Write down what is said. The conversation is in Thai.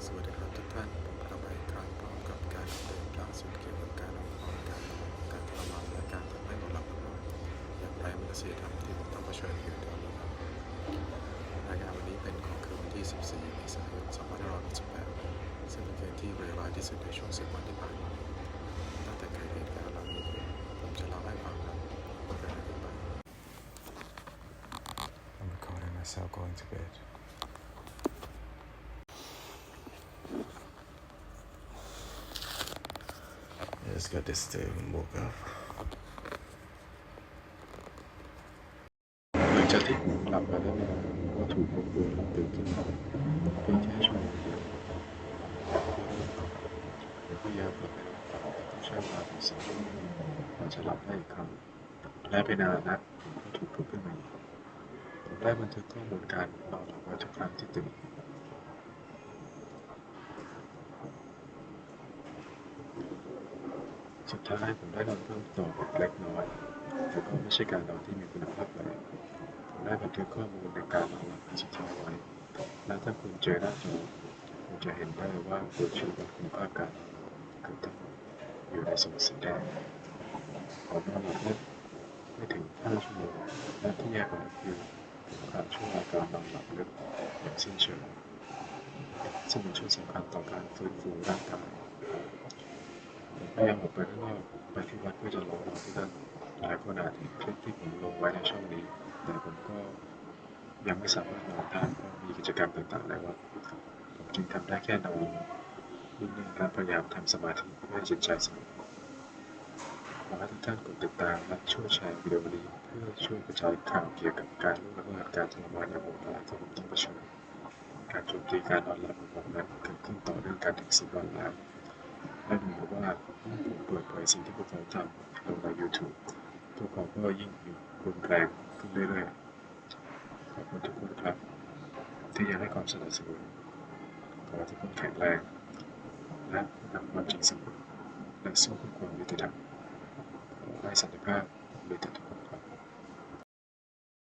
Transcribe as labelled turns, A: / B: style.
A: สวัสดีครับทุกท่านผมกลับมาอีกครั้งพร้อมกับการอัปเดตล่าสุดเกี่ยวกับการออกกำลังกายการทรมานและการทำให้นอนหลับน้อยอย่างไร้มนุษยธรรมที่ผมต้องเผชิญอยู่ตอนนี้ครับรายงานวันนี้เป็นของคืนวันที่ 14 เมษายน 2568 ซึ่งเป็นคืนที่เลวร้ายที่สุดในช่วง10 วันที่ผ่านมาตั้งแต่เกิดเหตุการณ์เหล่านี้ขึ้นผมจะเล่าให้ฟังครับว่าเกิดอะไรขึ้นบ้าง I'm recording myself going to bed. I just got disturbed and woke up. หลังจากที่ผมหลับไปแล้วเนี่ยก็ถูกรบกวนตื่นขึ้นมาเพียงแค่ชั่วโมงเดียวผมพยายามหลับไปแต่ต้องใช้เวลาถึง2 ชั่วโมงกว่าจะหลับได้อีกครั้งและไปนานนักผมก็ถูกปลุกขึ้นมาอีกผมได้บันทึกข้อมูลการนอนหลับไว้ทุกครั้งที่ตื่นสุดท้ายผมได้นอนเพิ่มต่อเล็กน้อยแต่ก็ไม่ใช่การนอนที่มีคุณภาพเลยผมได้บันทึกข้อมูลในการนอนหลับสุดท้ายไว้และถ้าคุณเจอหน้าจอคุณจะเห็นได้ว่าตัวชี้วัดคุณภาพการนอนหลับเกือบทั้งหมดอยู่ในโซนสีแดงผมนอนหลับได้ไม่ถึง5 ชั่วโมงและที่แย่กว่านั้นคือผมขาดช่วงการนอนหลับลึกอย่างสิ้นเชิงซึ่งเป็นช่วงสำคัญต่อการฟื้นฟูร่างกายผมพยายามออกไปข้างนอกไปที่วัดเพื่อจะรอนอนที่นั่นหลายคนอาจเห็นคลิปที่ผมลงไว้ในช่องนี้แต่ผมก็ยังไม่สามารถนอนได้เพราะมีกิจกรรมต่างๆในวัดผมจึงทำได้แค่นอนนิ่งๆและพยายามทำสมาธิเพื่อให้จิตใจสงบขอให้ทุกท่านกดติดตามและช่วยแชร์วิดีโอนี้เพื่อช่วยกระจายข่าวเกี่ยวกับการล่วงละเมิดการทรมานอย่างโหดร้ายที่ผมต้องเผชิญการโจมตีการนอนหลับของผมนั้นเกิดขึ้นต่อเนื่องกันถึง10 วันแล้วและดูเหมือนว่าเมื่อผมเปิดเผยสิ่งที่พวกเขาทำลงใน YouTube พวกเขาก็ยิ่งรุนแรงขึ้นเรื่อยๆขอบคุณทุกคนครับที่ยังให้ความสนับสนุนขอให้ทุกคนแข็งแรงและนำความจริงเสมอและสู้เพื่อความยุติธรรมขอให้สันติภาพมีแต่ทุกคนครับ